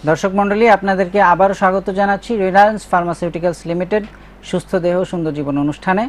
দর্শক মণ্ডলী, আপনাদেরকে আবারও স্বাগত জানাচ্ছি রিলায়েন্স ফার্মাসিউটিক্যালস লিমিটেড সুস্থ দেহ সুন্দর জীবন অনুষ্ঠানে।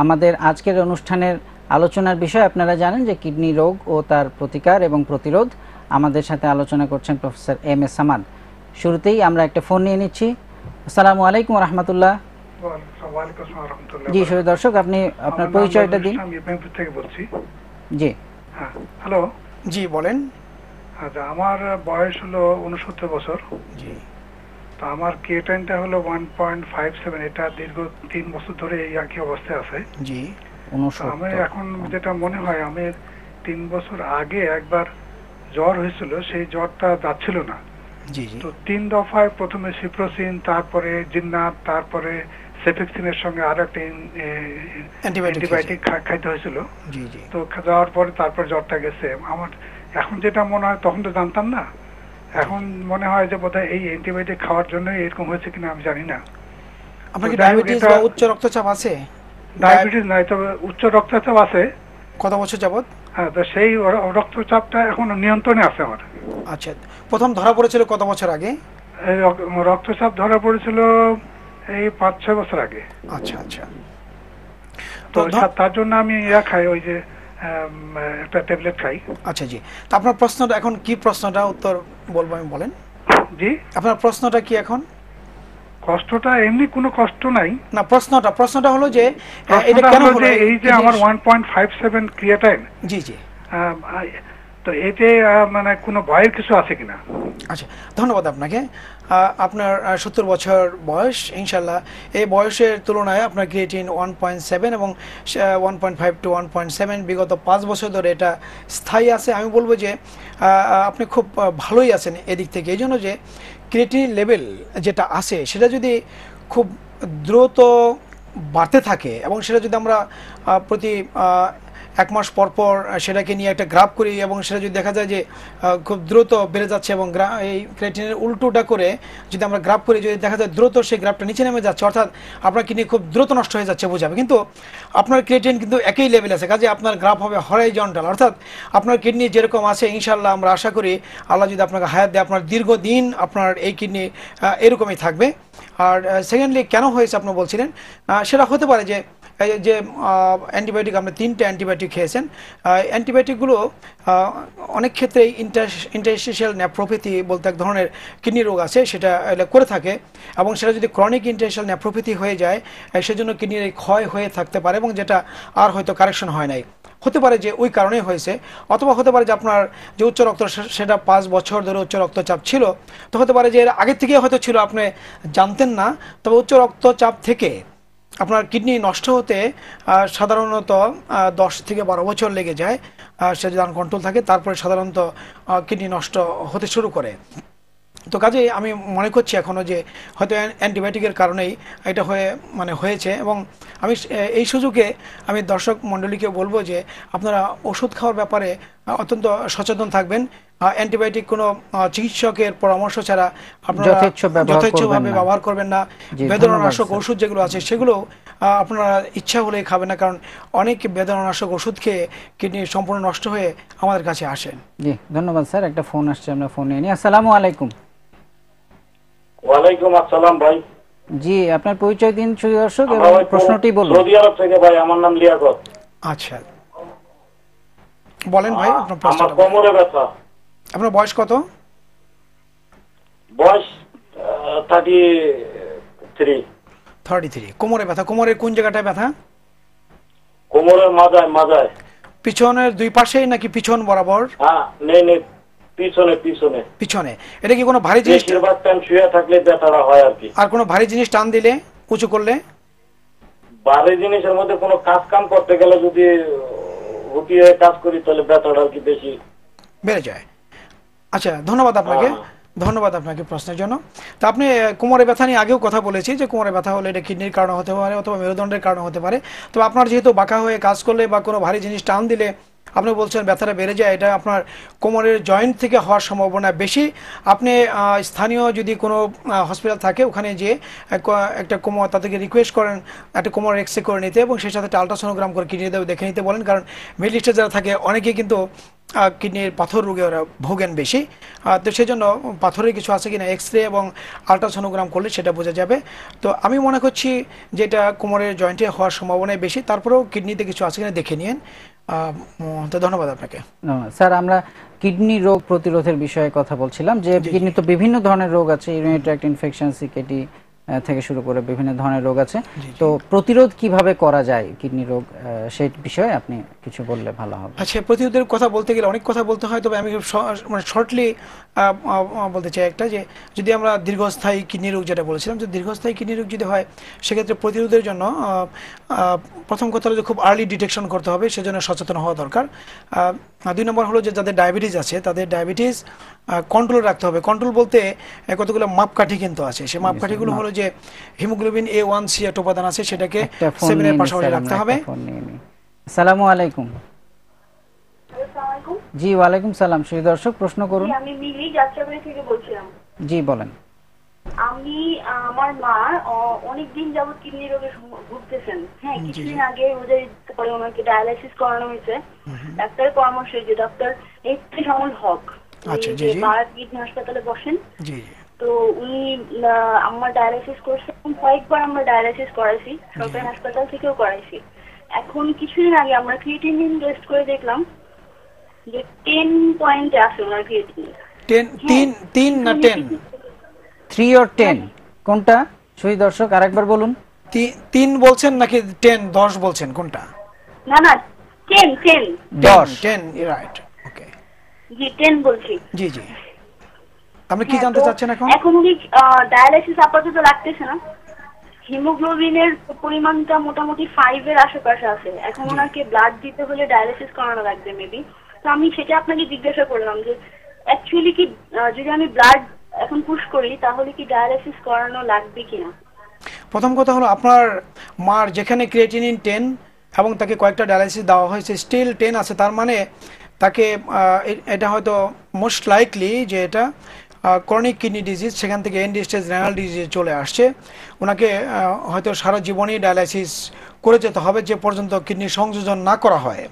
আমাদের আজকের অনুষ্ঠানের আলোচনার বিষয় আপনারা জানেন যে কিডনি রোগ ও তার প্রতিকার এবং প্রতিরোধ। আমাদের সাথে আলোচনা করছেন প্রফেসর এম.এস. সামাদ। শুরুতেই আমরা একটা ফোন নিয়ে নিচ্ছি। আসসালামু আলাইকুম রহমতুল্লাহ। জি শুভ দর্শক, আপনি আপনার পরিচয়টা দিন। আমি বেঙ্গল থেকে বলছি। জি হ্যাঁ, হ্যালো। জি বলেন। আচ্ছা, আমার বয়স হলো 69 বছর। জি। তো আমার ক্রিয়েটাইনটা হলো 1.57। এটা দীর্ঘ 3 বছর ধরে এই একই অবস্থায় আছে। জি। আমি এখন যেটা মনে হয়, আমি 3 বছর আগে একবার জ্বর হয়েছিল, সেই জ্বরটা যাচ্ছিল না। জি জি। তো 3 দফায় প্রথমে সিপ্রোসিন, তারপরে জিন্নাত, তারপরে সেফেক্সিনের সঙ্গে আরো একটা অ্যান্টিবায়োটিক খাইতে হয়েছিল। জি জি। তো যাওয়ার পরে তারপর জ্বরটা গেছে। আমার এখন যেটা মনে হয়, তখন তো জানতাম না, এখন মনে হয় যে বোধহয় এই অ্যান্টিবায়োটিক খাওয়ার জন্য এরকম হয়েছে কিনা আমি জানি না। আপনার কি ডায়াবেটিস বা উচ্চ রক্তচাপ আছে? ডায়াবেটিস নাই, তবে উচ্চ রক্তচাপ আছে। কত বছর যাবত? হ্যাঁ, তো সেই রক্তচাপটা এখন নিয়ন্ত্রণে আছে আমার। আচ্ছা, প্রথম ধরা পড়েছিল কত বছর আগে? এই রক্তচাপ ধরা পড়েছিল এই 5-6 বছর আগে। আচ্ছা আচ্ছা। তো তার জন্য আমি খাই, ওই যে একটা ট্যাবলেট খাই। আচ্ছা জি। তো আপনার প্রশ্নটা এখন কি? প্রশ্নটা উত্তর বলবো আমি, বলেন। জি, আপনার প্রশ্নটা কি এখন? কষ্টটা এমনি কোনো কষ্ট নাই। না, প্রশ্নটা হলো যে এটা কেন হলো? এই যে আমার 1.57 ক্রিয়েটাইন। জি জি। তো এতে মানে কোনো ভয়ের কিছু আছে কিনা? আচ্ছা, ধন্যবাদ আপনাকে। আপনার 70 বছর বয়স, ইনশাল্লাহ এই বয়সের তুলনায় আপনার ক্রিয়েটিন 1.7 এবং 1.5 to 1.7 বিগত 5 বছর ধরে এটা স্থায়ী আছে। আমি বলবো যে আপনি খুব ভালোই আছেন এদিক থেকে। এই জন্য যে ক্রিয়েটিন লেভেল যেটা আছে সেটা যদি খুব দ্রুত বাড়তে থাকে এবং সেটা যদি আমরা প্রতি 1 মাস পর পর সেটাকে নিয়ে একটা গ্রাফ করি এবং সেটা যদি দেখা যায় যে খুব দ্রুত বেড়ে যাচ্ছে এবং এই ক্রিয়েটিনের উল্টোটা করে যদি আমরা গ্রাফ করি, যদি দেখা যায় দ্রুত সেই গ্রাফটা নিচে নেমে যাচ্ছে, অর্থাৎ আপনার কিডনি খুব দ্রুত নষ্ট হয়ে যাচ্ছে বোঝাবে। কিন্তু আপনার ক্রিয়েটিন কিন্তু একই লেভেল আছে, কাজে আপনার গ্রাফ হবে হরাইজন্টাল, অর্থাৎ আপনার কিডনি যেরকম আছে ইনশাল্লাহ আমরা আশা করি আল্লাহ যদি আপনাকে হায়াত দেয়, আপনার দীর্ঘদিন আপনার এই কিডনি এরকমই থাকবে। আর সেকেন্ডলি কেন হয়েছে আপনি বলছিলেন, সেটা হতে পারে যে যে অ্যান্টিবায়োটিক, আপনি 3টে অ্যান্টিবায়োটিক খেয়েছেন। অ্যান্টিবায়োটিকগুলো অনেক ক্ষেত্রে ইন্টারস্টিশিয়াল নেফ্রোপ্যাথি বলতে এক ধরনের কিডনি রোগ আছে, সেটা করে থাকে এবং সেটা যদি ক্রনিক ইন্টারস্টিশিয়াল নেফ্রোপ্যাথি হয়ে যায় সেজন্য কিডনির ক্ষয় হয়ে থাকতে পারে এবং যেটা আর হয়তো কারেকশন হয় নাই। হতে পারে যে ওই কারণেই হয়েছে, অথবা হতে পারে যে আপনার যে উচ্চ রক্ত সেটা 5 বছর ধরে উচ্চ রক্তচাপ ছিল, তো হতে পারে যে এর আগের থেকে হয়তো ছিল, আপনি জানতেন না। তবে উচ্চ রক্তচাপ থেকে আপনার কিডনি নষ্ট হতে সাধারণত 10 থেকে 12 বছর লেগে যায়। সে যদি আনকন্ট্রোল থাকে তারপরে সাধারণত কিডনি নষ্ট হতে শুরু করে। তো কাজেই আমি মনে করছি এখনও যে হয়তো অ্যান্টিবায়োটিকের কারণেই এটা হয়েছে। এবং আমি এই সুযোগে আমি দর্শক মণ্ডলীকে বলবো যে আপনারা ওষুধ খাওয়ার ব্যাপারে অত্যন্ত সচেতন থাকবেন। অ্যান্টিবায়োটিক কোনো চিকিৎসকের পরামর্শ ছাড়া আপনারা যথেচ্ছভাবে ব্যবহার করবেন না। বেদনানাশক ওষুধ যেগুলো আছে সেগুলো আপনারা ইচ্ছা হলে খাবেন না, কারণ অনেক বেদনানাশক ওষুধ খেয়ে কিডনি সম্পূর্ণ নষ্ট হয়ে আমাদের কাছে আসেন। জি ধন্যবাদ স্যার। একটা ফোন আসছে, আমরা ফোন নিয়ে নিই। আসসালামু আলাইকুম। ওয়ালাইকুম আসসালাম ভাই। জি, আপনার পরিচয় দিন সুধী দর্শক এবং প্রশ্নটি বলুন। সৌদি আরব থেকে ভাই, আমার নাম লিয়াকত। আচ্ছা বলেন ভাই আপনার প্রশ্ন। আমার কোমরে ব্যথা। আপনার বয়স কত? বয়স 33। কোমরে ব্যথা, কোমরের কোন জায়গাটায় ব্যথা? কোমরের মাজায়। পিছনের দুই পাশেই নাকি পিছন বরাবর? হ্যাঁ, নেই পিছনে। এটা কি কোনো ভারী জিনিস? বেশিরভাগ টাইম শুয়ে থাকলে ব্যথাটা হয় আর কি। আর কোনো ভারী জিনিস টান দিলে, উঁচু করলে? ভারী জিনিসের মধ্যে কোনো কাজ করতে গেলে যদি হুটিয়ে কাজ করি তাহলে ব্যথাটা আর কি বেশি বেড়ে যায়। আচ্ছা, ধন্যবাদ আপনাকে প্রশ্নের জন্য। তো আপনি কোমরে ব্যথা নিয়ে আগেও কথা বলেছি যে কোমরে ব্যথা হলে এটা কিডনির কারণে হতে পারে অথবা মেরুদণ্ডের কারণে হতে পারে। তো আপনার যেহেতু বাঁকা হয়ে কাজ করলে বা কোনো ভারী জিনিস টান দিলে আপনি বলছেন ব্যথাটা বেড়ে যায়, এটা আপনার কোমরের জয়েন্ট থেকে হওয়ার সম্ভাবনা বেশি। আপনি স্থানীয় যদি কোনো হসপিটাল থাকে ওখানে যে একটা কোমর তাদেরকে রিকোয়েস্ট করেন একটা কোমর এক্সরে করে নিতে এবং সেই সাথে একটা আলট্রাসোনোগ্রাম করে কিডনি দেখে নিতে বলেন, কারণ মিডল ইস্টে যারা থাকে অনেকেই কিন্তু কিডনির পাথর রোগে ওরা ভোগেন বেশি। তো সেই জন্য পাথরের কিছু আছে কিনা এক্স রে এবং আলট্রাসোনোগ্রাম করলে সেটা বোঝা যাবে। তো আমি মনে করছি যেটা কোমরের জয়েন্টে হওয়ার সম্ভাবনাই বেশি, তারপরেও কিডনিতে কিছু আছে কিনা দেখে নিন। তো ধন্যবাদ আপনাকে। স্যার, আমরা কিডনি রোগ প্রতিরোধের বিষয়ে কথা বলছিলাম যে কিডনি তো বিভিন্ন ধরনের রোগ আছে, ইউরিনারি ট্র্যাক্ট ইনফেকশন, সিকেটি থেকে শুরু করে বিভিন্ন ধরনের রোগ আছে। তো প্রতিরোধ কিভাবে করা যায় কিডনি রোগ, সেই বিষয়ে আপনি কিছু বললে ভালো হবে। আচ্ছা, প্রতিরোধের কথা বলতে গেলে অনেক কথা বলতে হয়, তবে আমি মানে শর্টলি বলতে চাই একটা, যে যদি আমরা দীর্ঘস্থায়ী কিডনি রোগ যেটা বলেছিলাম, যে দীর্ঘস্থায়ী কিডনি রোগ যদি হয় সেক্ষেত্রে প্রতিরোধের জন্য প্রথম কথা হলো যে খুব আর্লি ডিটেকশন করতে হবে, সেজন্য সচেতন হওয়া দরকার। 2 নম্বর হলো যে যাদের ডায়াবেটিস আছে তাদের ডায়াবেটিস কন্ট্রোল রাখতে হবে। কন্ট্রোল বলতে কতগুলো মাপকাঠি কিন্তু আছে, সেই মাপকাঠিগুলো হলো যে হিমোগ্লোবিন A1C একটা উপাদান আছে, সেটাকে 7 এর পাশাপাশি রাখতে হবে। আসসালামু আলাইকুম। জি, ওয়ালাইকুম সালাম। সেই দর্শক প্রশ্ন করুন। আমি মিলি যাত্রাবাড়ি থেকে বলছিলাম। জি বলেন। আমি আমার মা অনেকদিন যাবত কিডনি রোগে ভুগতেছেন। হ্যাঁ, কিছুদিন আগে ওদের পরে ওনাকে ডায়ালাইসিস করানো হয়েছে ডাক্তারের পরামর্শে, যে ডক্টর শামুল হক ভারত কিডনি হাসপাতালে বসেন। তো উনি আমার ডায়ালাইসিস করছেন, কয়েকবার আমরা ডায়ালাইসিস করাইছি, সরকারি হাসপাতাল থেকেও করাইছি। এখন কিছুদিন আগে আমরা ক্রিয়েটিনিন টেস্ট করে দেখলাম যে 10 পয়েন্টে আছে ওনার ক্রিয়েটিনিন। 3 না 10? 3 or 10 কোনটা? সেই দর্শক আরেকবার বলুন। 3 বলছেন নাকি 10 বলছেন, কোনটা? না না, 10 10 রাইট, ওকে। জি 10 বলছি। জি জি, আপনি কি জানতে চাচ্ছেন এখন? এখন উনি ডায়ালাইসিস আপাতত লাগতেছে না, হিমোগ্লোবিনের পরিমাণটা মোটামুটি 5 এর আশেপাশে আছে। এখন ওনাকে ব্লাড দিতে হলে ডায়ালাইসিস করানো লাগবে মেবি। তো আমি সেটা আপনাকে জিজ্ঞাসা করলাম যে অ্যাকচুয়ালি কি যদি আমি ব্লাড এখন পুশ করি তাহলে কি ডায়ালাইসিস করানো লাগবে কিনা? প্রথম কথা হলো আপনার মার যেখানে ক্রিয়েটিনিন 10 এবং তাকে কয়েকটা ডায়ালাইসিস দেওয়া হয়েছে স্টিল 10 আছে, তার মানে তাকে এটা হয়তো মোস্ট লাইকলি যে এটা ক্রনিক কিডনি ডিজিজ, সেখান থেকে এন্ড স্টেজ রেনাল ডিজিজ চলে আসছে। ওনাকে হয়তো সারা জীবনই ডায়ালাইসিস করে যেতে হবে যে পর্যন্ত কিডনি সংযোজন না করা হয়।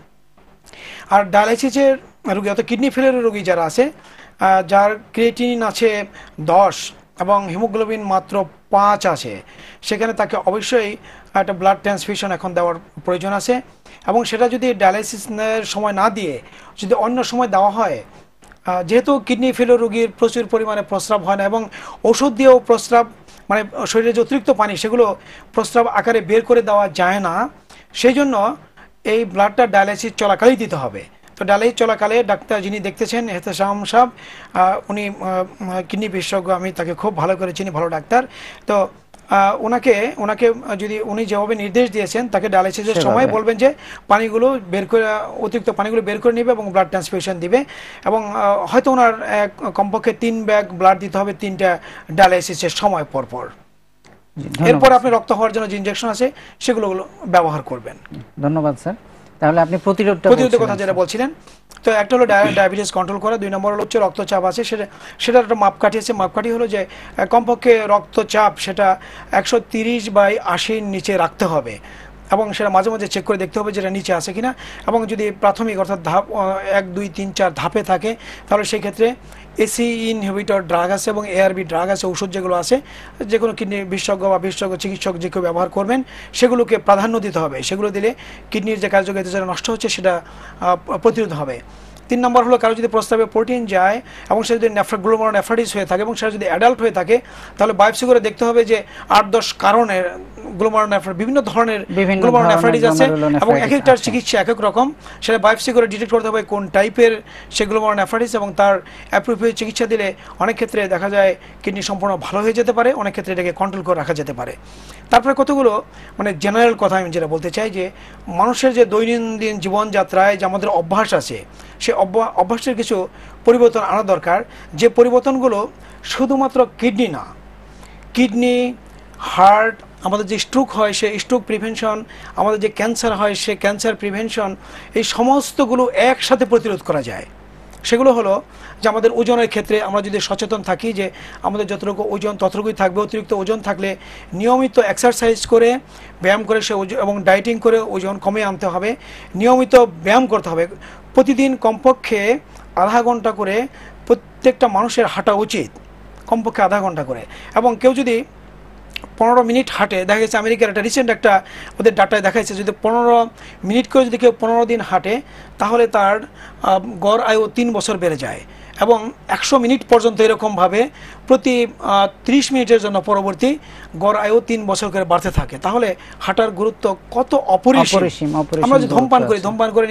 আর ডায়ালাইসিসের রোগী অর্থাৎ কিডনি ফেলিয়ারের রোগী যারা আছে, যার ক্রিয়েটিনিন আছে 10 এবং হিমোগ্লোবিন মাত্র 5 আছে, সেখানে তাকে অবশ্যই একটা ব্লাড ট্রান্সফিউশন এখন দেওয়ার প্রয়োজন আছে। এবং সেটা যদি ডায়ালাইসিসের সময় না দিয়ে যদি অন্য সময় দেওয়া হয়, যেহেতু কিডনি ফেলিওর রোগীর প্রচুর পরিমাণে প্রস্রাব হয় না এবং ওষুধ দিয়েও প্রস্রাব মানে শরীরে যে অতিরিক্ত পানি সেগুলো প্রস্রাব আকারে বের করে দেওয়া যায় না, সেই জন্য এই ব্লাডটা ডায়ালাইসিস চলাকালেই দিতে হবে। তো ডায়ালাইসিস চলাকালে ডাক্তার যিনি দেখতেছেন এহতেশাম সাহেব, উনি কিডনি বিশেষজ্ঞ, আমি তাকে খুব ভালো করে চিনি, ভালো ডাক্তার। তো ওনাকে যদি উনি যেভাবে নির্দেশ দিয়েছেন তাকে ডায়ালাইসিসের সময় বলবেন যে পানিগুলো বের করে, অতিরিক্ত পানিগুলো বের করে নেবে এবং ব্লাড ট্রান্সফিউশন দিবে। এবং হয়তো ওনার কমপক্ষে 3 ব্যাগ ব্লাড দিতে হবে 3টা ডায়ালাইসিসের সময় পর পর। এরপর আপনি রক্ত হওয়ার জন্য যে ইনজেকশন আছে সেগুলো ব্যবহার করবেন। ধন্যবাদ স্যার। তাহলে আপনি প্রতিরোধের কথা যেটা বলছিলেন, তো একটা হলো ডায়াবেটিস কন্ট্রোল করা, 2 নম্বর হলো হচ্ছে রক্তচাপ আছে, সেটার একটা মাপকাঠি আছে। মাপকাঠি হলো যে কমপক্ষে রক্তচাপ সেটা 130/80 নিচে রাখতে হবে এবং সেটা মাঝে মাঝে চেক করে দেখতে হবে যেটা নিচে আছে কিনা। এবং যদি প্রাথমিক অর্থাৎ ধাপ 1 2 3 4 ধাপে থাকে, তাহলে সেই ক্ষেত্রে এসি ইনহিবিটর ড্রাগ আছে এবং ARB ড্রাগ আছে, ওষুধ যেগুলো আছে, যে কোনো কিডনি বিশেষজ্ঞ বা বিশেষজ্ঞ চিকিৎসক যে কেউ ব্যবহার করবেন, সেগুলোকে প্রাধান্য দিতে হবে। সেগুলো দিলে কিডনির যে কার্যকারিতা যেটা নষ্ট হচ্ছে সেটা প্রতিরোধ হবে। 3 নম্বর হলো কারো যদি প্রস্রাবে প্রোটিন যায় এবং সে যদি গ্লোমারোনেফ্রাইটিস হয়ে থাকে এবং সেটা যদি অ্যাডাল্ট হয়ে থাকে, তাহলে বায়োপসি করে দেখতে হবে যে 8-10 কারণের বিভিন্ন ধরনের গ্লোমারোনেফ্রাইটিস আছে এবং এক একটার চিকিৎসা এক এক রকম। সেটা বায়োপসি করে ডিটেক্ট করতে হবে কোন টাইপের সে গ্লোমারোনেফ্রাইটিস এবং তার অ্যাপ্রোপ্রিয়েট চিকিৎসা দিলে অনেক ক্ষেত্রে দেখা যায় কিডনি সম্পূর্ণ ভালো হয়ে যেতে পারে, অনেক ক্ষেত্রে এটাকে কন্ট্রোল করে রাখা যেতে পারে। তারপরে কতগুলো মানে জেনারেল কথা আমি যেটা বলতে চাই, যে মানুষের যে দৈনন্দিন জীবনযাত্রায় যে আমাদের অভ্যাস আছে, সে অভ্যাসের কিছু পরিবর্তন আনা দরকার। যে পরিবর্তনগুলো শুধুমাত্র কিডনি না, কিডনি, হার্ট, আমাদের যে স্ট্রোক হয় সে স্ট্রোক প্রিভেনশন, আমাদের যে ক্যান্সার হয় সে ক্যান্সার প্রিভেনশন, এই সমস্তগুলো একসাথে প্রতিরোধ করা যায়। সেগুলো হলো যে আমাদের ওজনের ক্ষেত্রে আমরা যদি সচেতন থাকি যে আমাদের যতটুকু ওজন ততটুকুই থাকবে, অতিরিক্ত ওজন থাকলে নিয়মিত এক্সারসাইজ করে ব্যায়াম করে সে এবং ডায়েটিং করে ওজন কমিয়ে আনতে হবে, নিয়মিত ব্যায়াম করতে হবে। প্রতিদিন কমপক্ষে আধা ঘন্টা করে প্রত্যেকটা মানুষের হাঁটা উচিত, কমপক্ষে আধা ঘন্টা করে। এবং কেউ যদি 15 মিনিট হাঁটে, দেখা গেছে আমেরিকার একটা রিসেন্ট একটা ওদের ডাটায় দেখা যাচ্ছে যদি 15 মিনিট করে যদি কেউ 15 দিন হাঁটে তাহলে তার গড় আয়ু 3 বছর বেড়ে যায়। এবং 100 মিনিট পর্যন্ত এরকমভাবে প্রতি 30 মিনিটের জন্য পরবর্তী গড় আয়ু 3 বছর করে বাড়তে থাকে। তাহলে হাঁটার গুরুত্ব কত অপরিসীম। আমরা যে ধূমপান করি, ধূমপান করে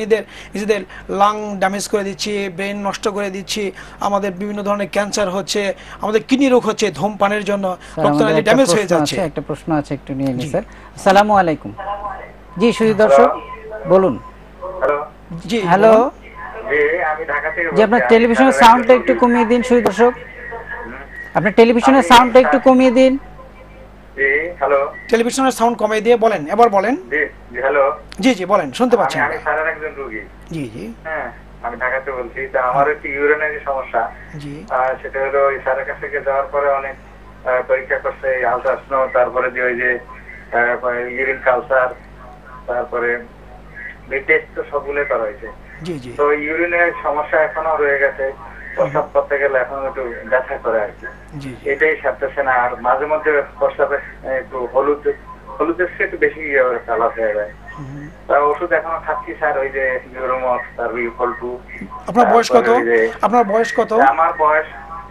নিজেদের লাং ড্যামেজ করে দিচ্ছি, ব্রেন নষ্ট করে দিচ্ছি, আমাদের বিভিন্ন ধরনের ক্যান্সার হচ্ছে, আমাদের কিডনি রোগ হচ্ছে ধূমপানের জন্য, রক্তনালী ড্যামেজ হয়ে যাচ্ছে। একটা প্রশ্ন আছে, একটু নিয়ে নিন স্যার। আসসালামু আলাইকুম। জি সুধী দর্শক বলুন। জি হ্যালো। আমি ঢাকা থেকে জি আপনার টেলিভিশনের সাউন্ডটা একটু কমিয়ে দিন সুধী দর্শক, আপনার টেলিভিশনের সাউন্ডটা একটু কমিয়ে দিন। জি হ্যালো। টেলিভিশনের সাউন্ড কমিয়ে দিয়ে বলেন, এবার বলেন। জি জি হ্যালো। জি জি বলেন, শুনতে পাচ্ছেন। আমি সারার একজন রোগী। জি জি হ্যাঁ আমি ঢাকাতে বলছি। তা আমার একটু ইউরিনারি সমস্যা। জি সেটা হলো ওই স্যারের কাছে যাওয়ার পরে অনেক পরীক্ষা করছে, আলট্রাসাউন্ড, তারপরে যে ওই যে ইউরিন কালচার, তারপরে টেস্ট তো সবগুলোই করা হয়েছে। জি জি তো ইউরিনের সমস্যা এখনো রয়ে গেছে, প্রস্রাব করতে গেলে এখন একটু ব্যথা করে আর কি, জি এটাই সারতেছে না। আর মাঝে মধ্যে প্রস্রাবে একটু হলুদের চেয়ে একটু বেশি কালার হয়ে যায়। তা ওষুধ এখনো খাচ্ছি স্যার, ওই যে ইউরোমক্স, তারপর ইউফল-2। আপনার বয়স কত? আপনার বয়স কত? আমার বয়স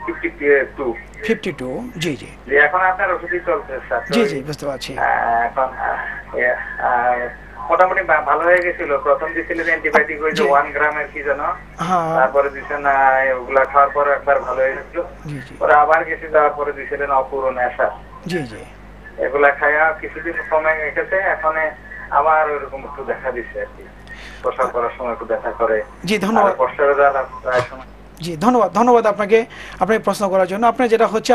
52। 52। জি জি যে এখন আপনার ওষুধই চলছে স্যার। জি জি বুঝতে পারছি। এখন মোটামুটি ভালো হয়ে গেছিল। প্রথম দিয়েছিলেন অ্যান্টিবায়োটিক, ওই যে 1 গ্রামের কি যেন, হ্যাঁ তারপরে দিয়েছেন ওগুলা খাওয়ার পর একবার ভালো হয়ে গেছিল, জি জি পরে আবার গেছে, যাওয়ার পরে দিয়েছিলেন অপূরণ নেশা। জি জি এগুলা খাইয়া কিছুদিন কমে গেছে, এখন আবার ওইরকম একটু দেখা দিচ্ছে আর কি, প্রসাব করার সময় একটু দেখা করে। জি ধন্যবাদ। প্রসাবে যাওয়ার প্রায় সময়। জি ধন্যবাদ আপনাকে আপনার প্রশ্ন করার জন্য। আপনার যেটা হচ্ছে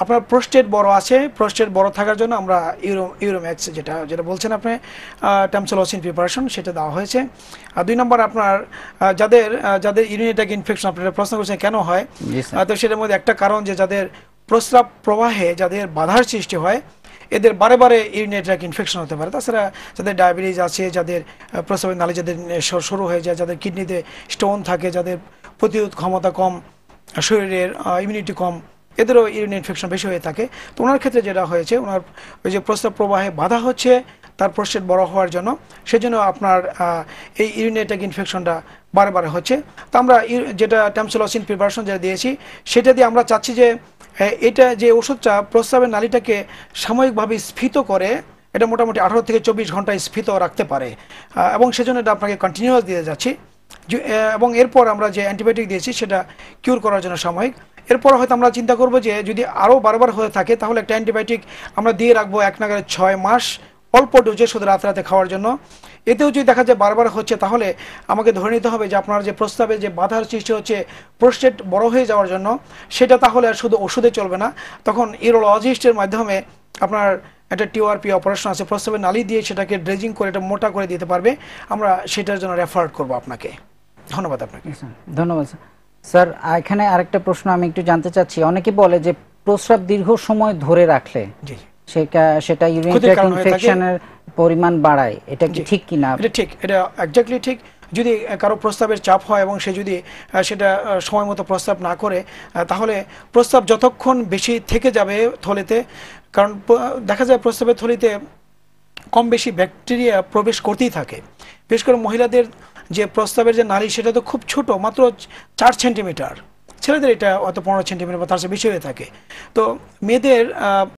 আপনার প্রোস্টেট বড় আছে, প্রোস্টেট বড় থাকার জন্য আমরা ইউরোম্যাক্স যেটা বলছেন আপনি ট্যামসোলোসিন প্রিপারেশন সেটা দেওয়া হয়েছে। আর 2 নম্বর আপনার যাদের ইউরিনারি ইনফেকশন আপনারা প্রশ্ন করছেন কেন হয়, তো সেটার মধ্যে একটা কারণ যে যাদের প্রস্রাব প্রবাহে যাদের বাধার সৃষ্টি হয় এদের বারে বারে ইউরিনারি ট্র্যাক্ট ইনফেকশন হতে পারে। তাছাড়া যাদের ডায়াবেটিস আছে, যাদের প্রস্রাবের নালী যাদের সরু হয়ে যায়, যাদের কিডনিতে স্টোন থাকে, যাদের প্রতিরোধ ক্ষমতা কম, শরীরের ইমিউনিটি কম, এদেরও ইউরিনারি ইনফেকশন বেশি হয়ে থাকে। তো ওনার ক্ষেত্রে যেটা হয়েছে, ওনার ওই যে প্রস্রাব প্রবাহে বাধা হচ্ছে তার প্রস্টেট বড় হওয়ার জন্য, সেজন্য আপনার এই ইউরিনারি ট্র্যাক্ট ইনফেকশনটা বারে বারে হচ্ছে। তো আমরা যেটা ট্যামসোলোসিন প্রিপারেশন যেটা দিয়েছি সেটা দিয়ে আমরা চাচ্ছি যে এটা যে ওষুধটা প্রস্রাবের নালীটাকে সাময়িকভাবে স্ফীত করে, এটা মোটামুটি 18 থেকে 24 ঘন্টা স্ফীত রাখতে পারে, এবং সেজন্য এটা আপনাকে কন্টিনিউয়াস দিয়ে যাচ্ছি। এবং এরপর আমরা যে অ্যান্টিবায়োটিক দিয়েছি সেটা কিউর করার জন্য সাময়িক। এরপর হয়তো আমরা চিন্তা করব যে যদি আরও বারবার হয়ে থাকে তাহলে একটা অ্যান্টিবায়োটিক আমরা দিয়ে রাখবো 1 নাগারে 6 মাস অল্প ডোজে, শুধু রাতে খাওয়ার জন্য। এতেও যদি দেখা যায় বারবার হচ্ছে তাহলে আমাকে ধরে নিতে হবে যে আপনার যে প্রস্তাবে যে বাধার সৃষ্টি হচ্ছে প্রোস্টেট বড় হয়ে যাওয়ার জন্য, সেটা তাহলে আর শুধু ওষুধে চলবে না, তখন ইউরোলজিস্টের মাধ্যমে আপনার একটা টিওআরপি অপারেশন আছে, প্রস্তাবের নালী দিয়ে সেটাকে ড্রেজিং করে এটা মোটা করে দিতে পারবে, আমরা সেটার জন্য রেফার করব আপনাকে। ধন্যবাদ আপনাকে। ধন্যবাদ স্যার। এখানে আরেকটা প্রশ্ন আমি একটু জানতে চাচ্ছি, অনেকে বলে যে প্রস্রাব দীর্ঘ সময় ধরে রাখলে জি সেটা ইউরিনারি ট্র্যাক্ট ইনফেকশনের পরিমাণ বাড়ায়, এটা কি ঠিক কিনা? এটা ঠিক, এটা এক্স্যাক্টলি ঠিক। যদি কারো প্রস্রাবের চাপ হয় এবং সে যদি সেটা সময় মতো প্রস্রাব না করে, তাহলে প্রস্রাব যতক্ষণ বেশি থেকে যাবে থলিতে, কারণ দেখা যায় প্রস্রাবের থলিতে কম বেশি ব্যাকটেরিয়া প্রবেশ করতেই থাকে। বিশেষ করে মহিলাদের যে প্রস্রাবের যে নালী সেটা তো খুব ছোট, মাত্র 4 সেন্টিমিটার, ছেলেদের এটা হয়তো 15 সেন্টিমিটার বা তার চেয়ে বেশি হয়ে থাকে। তো মেয়েদের